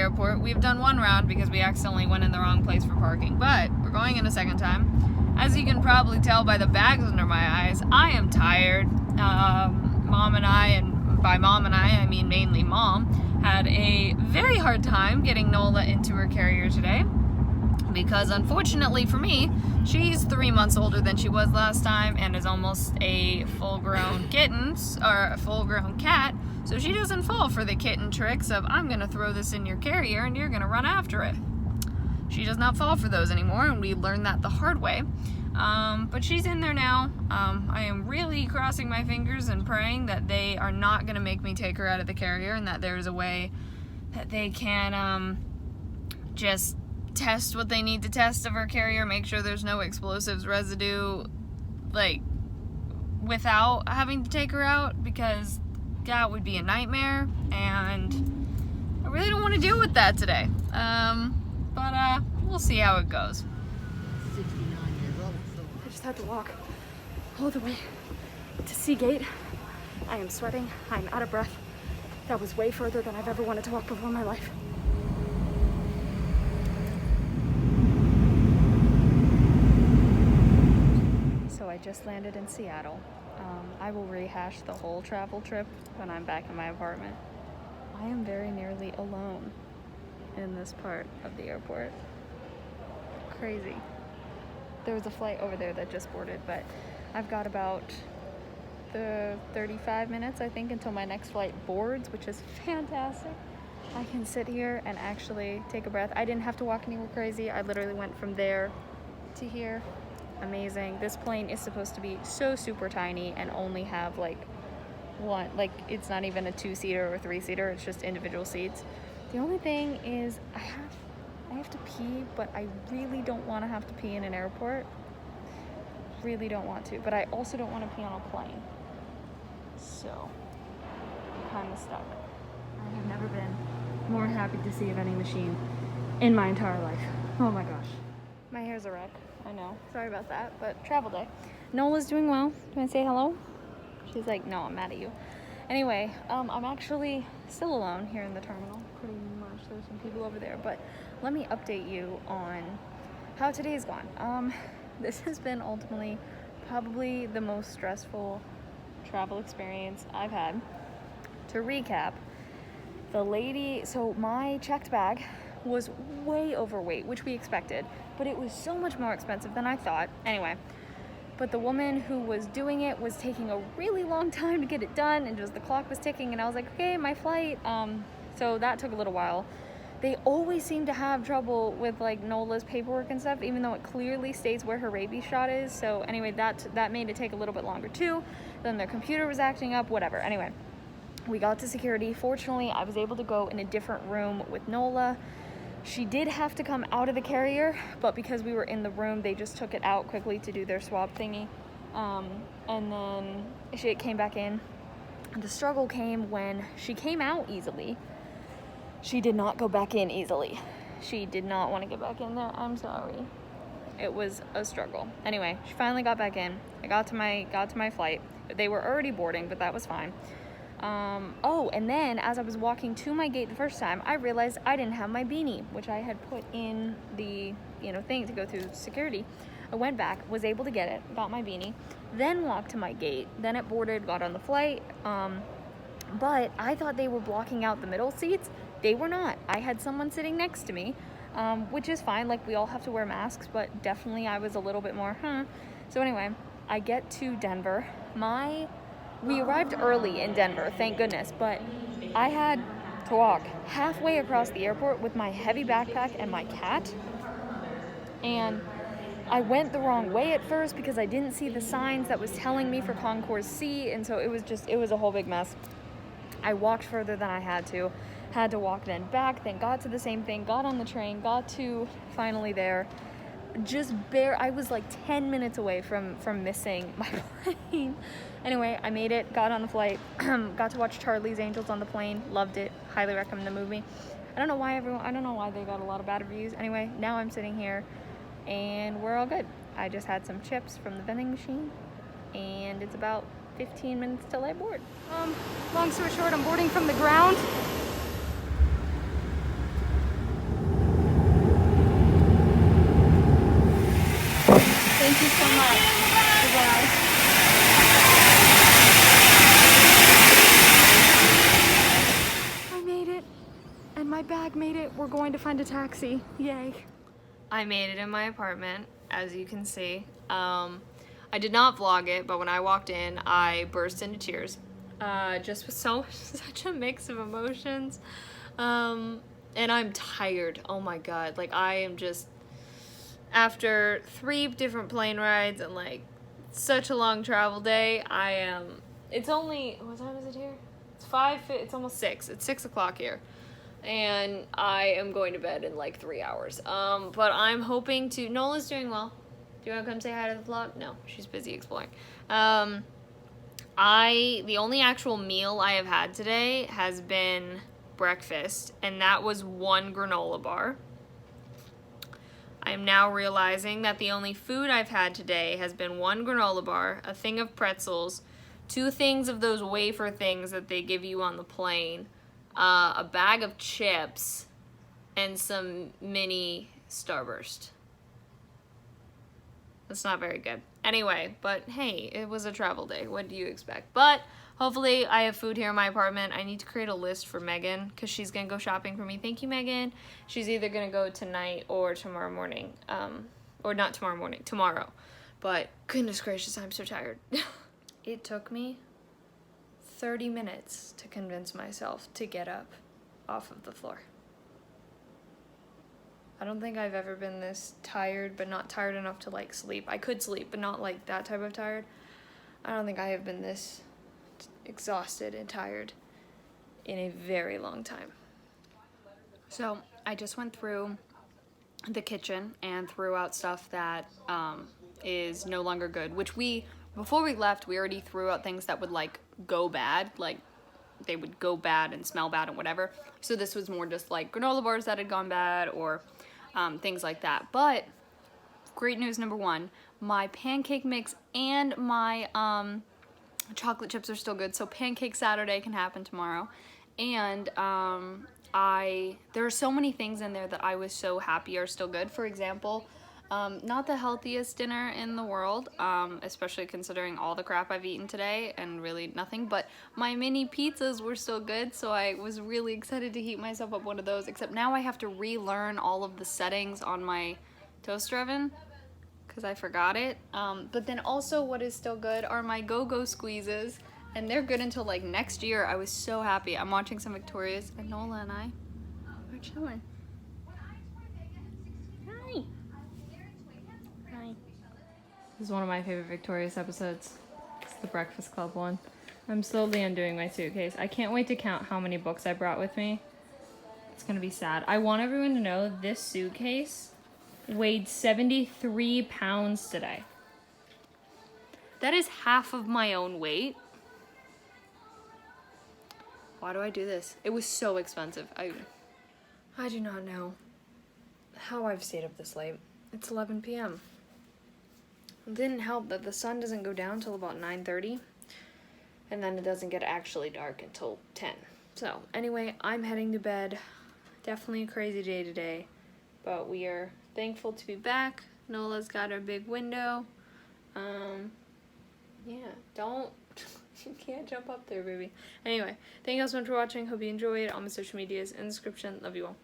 airport. We've done one round because we accidentally went in the wrong place for parking, but we're going in a second time. As you can probably tell by the bags under my eyes, I am tired. Mom and I, and by mom and I mean mainly mom, had a very hard time getting Nola into her carrier today because unfortunately for me, she's 3 months older than she was last time and is almost a full-grown kitten, or a full-grown cat, so she doesn't fall for the kitten tricks of, I'm gonna throw this in your carrier and you're gonna run after it. She does not fall for those anymore, and we learned that the hard way. But she's in there now. I am really crossing my fingers and praying that they are not gonna make me take her out of the carrier and that there's a way that they can just test what they need to test of her carrier, make sure there's no explosives residue, like, without having to take her out, because that would be a nightmare, and I really don't want to deal with that today. But we'll see how it goes. 69 years old, so I just had to walk all the way to Seagate. I am sweating, I'm out of breath. That was way further than I've ever wanted to walk before in my life. So I just landed in Seattle. I will rehash the whole travel trip when I'm back in my apartment. I am very nearly alone in this part of the airport. Crazy. There was a flight over there that just boarded, but I've got about the 35 minutes, I think, until my next flight boards, which is fantastic. I can sit here and actually take a breath. I didn't have to walk anywhere crazy. I literally went from there to here. Amazing. This plane is supposed to be so super tiny and only have like one, like it's not even a 2-seater or 3-seater, it's just individual seats. The only thing is I have to pee, but I really don't want to have to pee in an airport. Really don't want to, but I also don't want to pee on a plane. So I'm kind of stuck. I have never been more happy to see a vending machine in my entire life. Oh my gosh. My hair's a wreck. I know. Sorry about that, but travel day. Nola's doing well. Do you want to say hello? She's like, no, I'm mad at you. Anyway, I'm actually still alone here in the terminal. Pretty much. There's some people over there, but let me update you on how today's gone. This has been ultimately probably the most stressful travel experience I've had. To recap, the lady, so my checked bag was way overweight, which we expected, but it was so much more expensive than I thought. Anyway, but the woman who was doing it was taking a really long time to get it done, and just the clock was ticking, and I was like, okay, my flight. So that took a little while. They always seem to have trouble with like Nola's paperwork and stuff, even though it clearly states where her rabies shot is. So anyway, that made it take a little bit longer too. Then their computer was acting up, whatever. Anyway, we got to security. Fortunately, I was able to go in a different room with Nola. She did have to come out of the carrier, but because we were in the room, they just took it out quickly to do their swab thingy. And then she came back in. The struggle came when she came out easily. She did not go back in easily. She did not want to get back in there. I'm sorry. It was a struggle. Anyway, she finally got back in. I got to my flight. They were already boarding, but that was fine. Oh, and then as I was walking to my gate the first time, I realized I didn't have my beanie, which I had put in the, thing to go through security. I went back, was able to get it, got my beanie, then walked to my gate, then it boarded, got on the flight, but I thought they were blocking out the middle seats. They were not. I had someone sitting next to me, which is fine, like we all have to wear masks, but definitely I was a little bit more, So anyway, I get to Denver. We arrived early in Denver, thank goodness, but I had to walk halfway across the airport with my heavy backpack and my cat, and I went the wrong way at first because I didn't see the signs that was telling me for Concourse C, and so it was a whole big mess. I walked further than I had to walk then back, then got to the same thing, got on the train, got to finally there. I was like 10 minutes away from missing my plane. Anyway, I made it, got on the flight, got to watch Charlie's Angels on the plane, loved it, highly recommend the movie. I don't know why they got a lot of bad reviews. Anyway, now I'm sitting here and we're all good. I just had some chips from the vending machine and it's about 15 minutes till I board. Long story short, I'm boarding from the ground. you so much. Goodbye. I made it. And my bag made it. We're going to find a taxi. Yay. I made it in my apartment, as you can see. I did not vlog it, but when I walked in, I burst into tears. Just with such a mix of emotions. And I'm tired. Oh my god. Like, I am just, after 3 different plane rides and like such a long travel day, it's only, what time is it here? It's almost 6. It's 6 o'clock here. And I am going to bed in like 3 hours. But I'm hoping to, Nola's doing well. Do you want to come say hi to the vlog? No, she's busy exploring. The only actual meal I have had today has been breakfast, and that was 1 granola bar. I am now realizing that the only food I've had today has been 1 granola bar, a thing of pretzels, 2 things of those wafer things that they give you on the plane, a bag of chips, and some mini Starburst. That's not very good. Anyway, but hey, it was a travel day. What do you expect? But hopefully I have food here in my apartment. I need to create a list for Megan because she's going to go shopping for me. Thank you, Megan. She's either going to go tonight or tomorrow morning. Or not tomorrow morning, tomorrow. But goodness gracious, I'm so tired. It took me 30 minutes to convince myself to get up off of the floor. I don't think I've ever been this tired, but not tired enough to like sleep. I could sleep, but not like that type of tired. I don't think I have been this exhausted and tired in a very long time. So I just went through the kitchen and threw out stuff that is no longer good, which before we left, we already threw out things that would like go bad, like they would go bad and smell bad and whatever. So this was more just like granola bars that had gone bad or things like that. But great news number 1, my pancake mix and my chocolate chips are still good. So pancake Saturday can happen tomorrow. And there are so many things in there that I was so happy are still good. For example, not the healthiest dinner in the world, especially considering all the crap I've eaten today and really nothing, but my mini pizzas were still good, so I was really excited to heat myself up one of those, except now I have to relearn all of the settings on my toaster oven because I forgot it. But then also what is still good are my Go-Go squeezes, and they're good until like next year. I was so happy. I'm watching some Victoria's, and Nola and I are chilling. Hi. This is one of my favorite Victorious episodes. It's the Breakfast Club one. I'm slowly undoing my suitcase. I can't wait to count how many books I brought with me. It's gonna be sad. I want everyone to know this suitcase weighed 73 pounds today. That is half of my own weight. Why do I do this? It was so expensive. I do not know how I've stayed up this late. It's 11 p.m. It didn't help that the sun doesn't go down till about 9:30, and then it doesn't get actually dark until 10. So anyway, I'm heading to bed. Definitely a crazy day today, but we are thankful to be back. Nola's got her big window. Yeah, you can't jump up there, baby. Anyway, thank you all so much for watching. Hope you enjoyed. All my social medias in the description. Love you all.